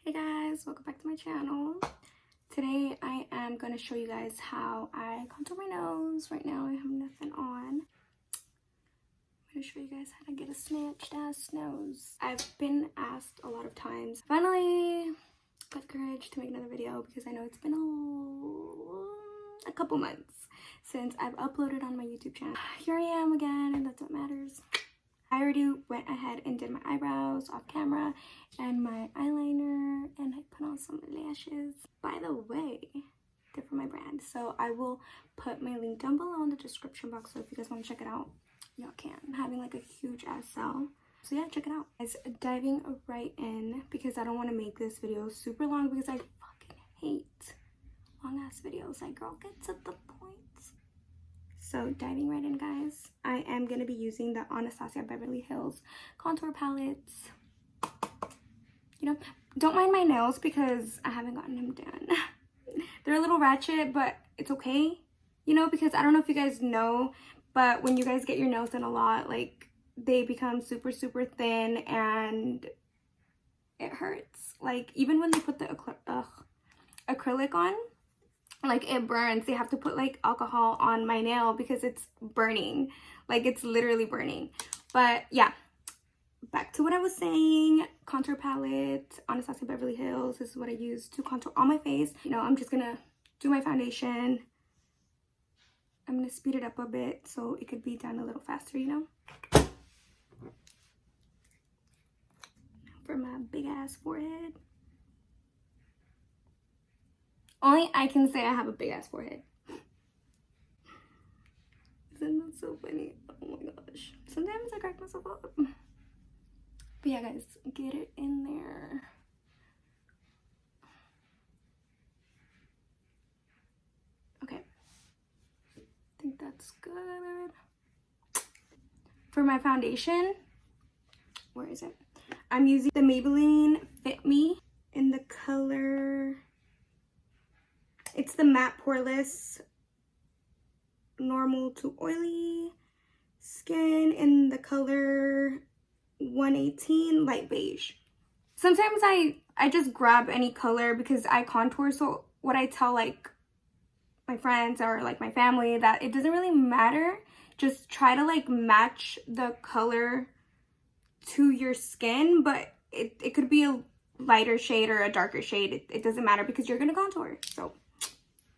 Hey guys, welcome back to my channel. Today I am going to show you guys how I contour my nose. Right now I have nothing on. I'm going to show you guys how to get a snatched ass nose. I've been asked a lot of times. Finally got the courage to make another video because I know it's been a couple months since I've uploaded on my YouTube channel. Here I am again, and that's what matters. I already went ahead and did my eyebrows off camera and my eyeliner, and I put on some lashes. By the way, they're from my brand, so I will put my link down below in the description box, so if you guys want to check it out, y'all can. I'm having like a huge ass sale, so yeah, check it out. Guys, diving right in because I don't want to make this video super long because I fucking hate long ass videos. Like, girl, get to the point. So diving right in, guys, I am going to be using the Anastasia Beverly Hills contour palettes. You know, don't mind my nails because I haven't gotten them done. They're a little ratchet, but it's okay. You know, because I don't know if you guys know, but when you guys get your nails done a lot, like, they become super, super thin and it hurts. Like, even when they put the acrylic on, like, it burns. They have to put like alcohol on my nail because it's burning. Like, it's literally burning. But yeah, back to what I was saying. Contour palette, Anastasia Beverly Hills. This is what I use to contour on my face. You know, I'm just gonna do my foundation. I'm gonna speed it up a bit so it could be done a little faster, you know, for my big ass forehead. Only I can say I have a big ass forehead. Isn't that so funny? Oh my gosh. Sometimes I crack myself up. But yeah, guys, get it in there. Okay. I think that's good. For my foundation, where is it? I'm using the Maybelline Fit Me in the color... It's the matte poreless normal to oily skin in the color 118 light beige. Sometimes I just grab any color because I contour, so what I tell like my friends or like my family that it doesn't really matter. Just try to like match the color to your skin, but it could be a lighter shade or a darker shade. It doesn't matter because you're gonna contour. So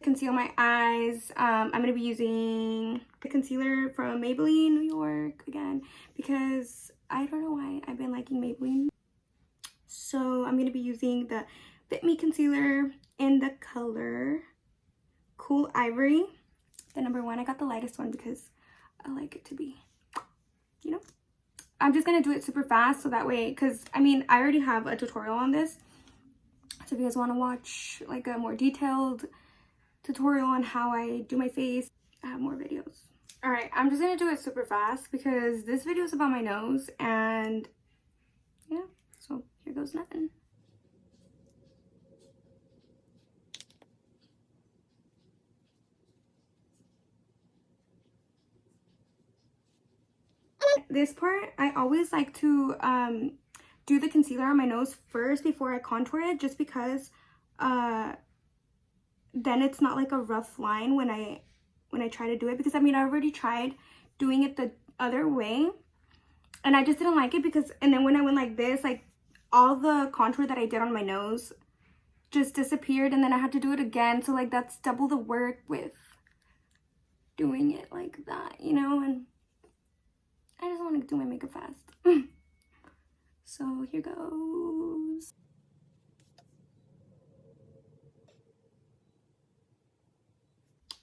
conceal my eyes. I'm going to be using the concealer from Maybelline New York again because I don't know why I've been liking Maybelline. So I'm going to be using the Fit Me concealer in the color Cool Ivory, the number 1. I got the lightest one because I like it to be, you know. I'm just going to do it super fast so that way, because I mean, I already have a tutorial on this. So if you guys want to watch like a more detailed tutorial on how I do my face, I have more videos. All right, I'm just gonna do it super fast because this video is about my nose, and yeah, so here goes nothing. This part, I always like to do the concealer on my nose first before I contour it, just because then it's not like a rough line when I try to do it, because I mean, I already tried doing it the other way and I just didn't like it, because and then when I went like this, like all the contour that I did on my nose just disappeared, and then I had to do it again. So like that's double the work with doing it like that, you know, and I just want to do my makeup fast. So here goes.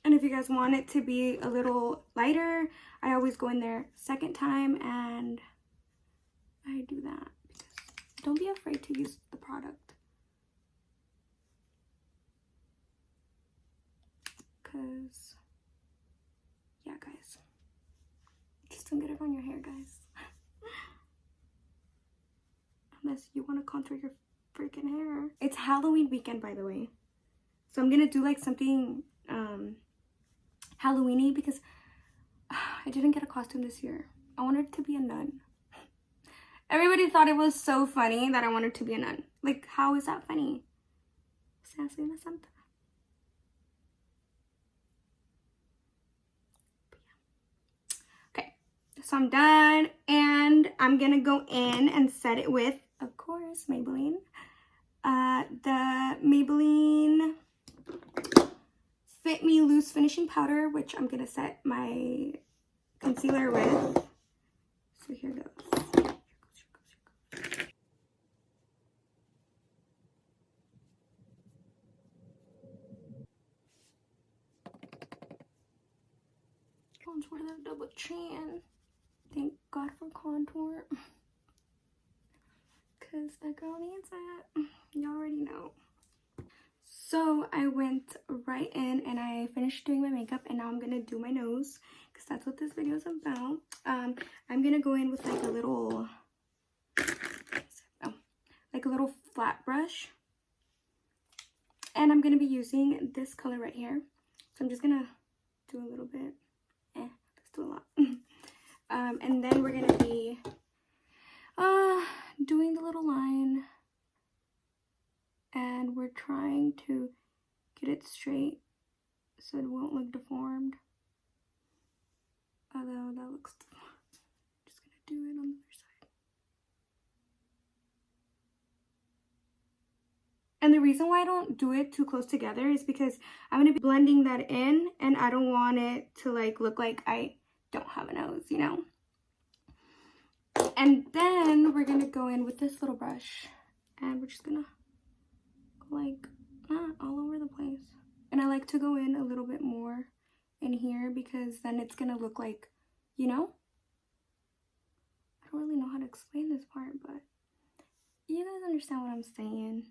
And if you guys want it to be a little lighter, I always go in there second time and I do that. Because don't be afraid to use the product. Because, yeah, guys. Just don't get it on your hair, guys. Unless you want to contour your freaking hair. It's Halloween weekend, by the way. So I'm going to do like something Halloween-y because I didn't get a costume this year. I wanted to be a nun. Everybody thought it was so funny that I wanted to be a nun. Like, how is that funny? Sassy na Santa. Okay, so I'm done, and I'm gonna go in and set it with, of course, Maybelline. The Maybelline Fit Me Loose Finishing Powder, which I'm gonna set my concealer with. So here goes. Contour that double chin. Thank God for contour. Because a girl needs that. You already know. So I went right in and I finished doing my makeup, and now I'm gonna do my nose because that's what this video is about. I'm gonna go in with like a little, flat brush, and I'm gonna be using this color right here. So I'm just gonna do a little bit. Let's do a lot. And then we're gonna be doing the little line, and we're trying to get it straight so it won't look deformed. Although that looks deformed. I'm just gonna do it on the other side. And the reason why I don't do it too close together is because I'm gonna be blending that in, and I don't want it to like look like I don't have a nose, you know? And then we're gonna go in with this little brush, and we're just gonna go like all over the place. And I like to go in a little bit more in here because then it's gonna look like, you know? I don't really know how to explain this part, but you guys understand what I'm saying.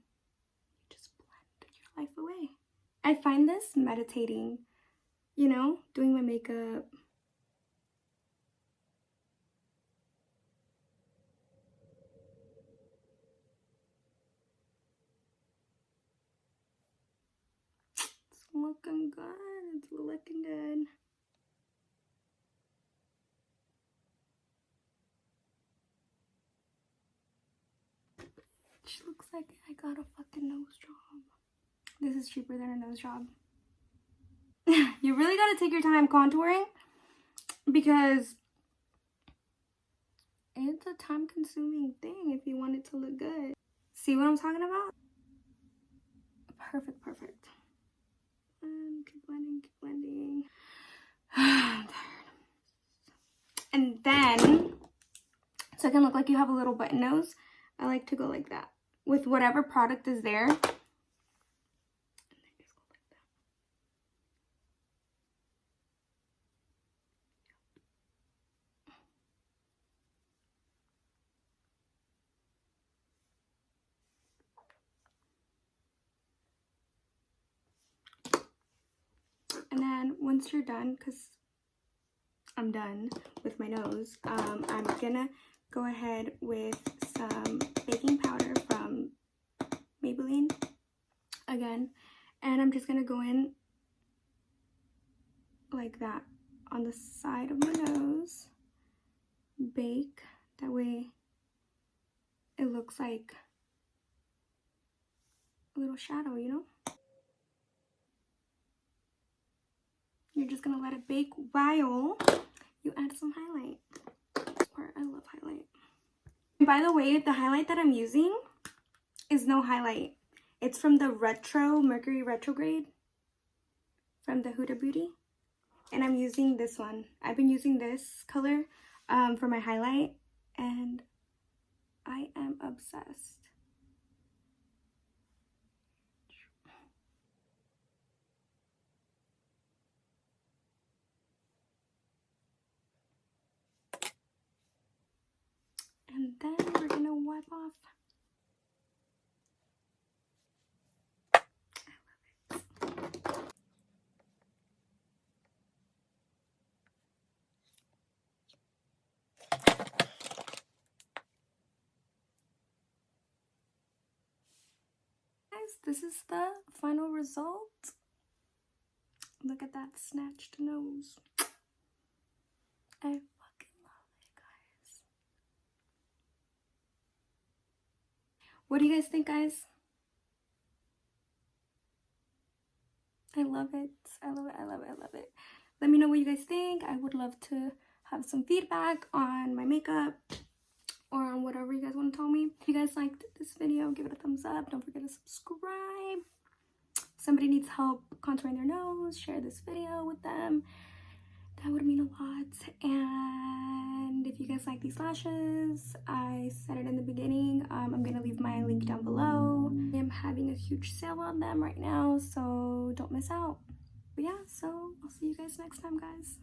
Just blend your life away. I find this meditating, you know, doing my makeup. It's looking good. It's looking good. She looks like I got a fucking nose job. This is cheaper than a nose job. You really gotta take your time contouring because it's a time-consuming thing if you want it to look good. See what I'm talking about? Perfect, perfect. And keep blending, keep blending. I'm tired. And then, so it can look like you have a little button nose, I like to go like that with whatever product is there. And then once you're done, because I'm done with my nose, I'm gonna go ahead with some baking powder from Maybelline again, and I'm just gonna go in like that on the side of my nose, bake, that way it looks like a little shadow, you know? You're just gonna let it bake while you add some highlight. This part, I love highlight. And by the way, the highlight that I'm using is no highlight. It's from the Mercury Retrograde from the Huda Beauty. And I'm using this one. I've been using this color for my highlight, and I am obsessed. And then we're gonna wipe off. Guys, this is the final result. Look at that snatched nose. I fucking love it, guys. What do you guys think, guys? I love it. I love it. I love it. I love it. Let me know what you guys think. I would love to have some feedback on my makeup or on whatever you guys want to tell me. If you guys liked this video, give it a thumbs up. Don't forget to subscribe. If somebody needs help contouring their nose, share this video with them. That would mean a lot. And if you guys like these lashes, I said it in the beginning, I'm gonna leave my link down below. I'm having a huge sale on them right now, so don't miss out. But yeah, so I'll see you guys next time, guys.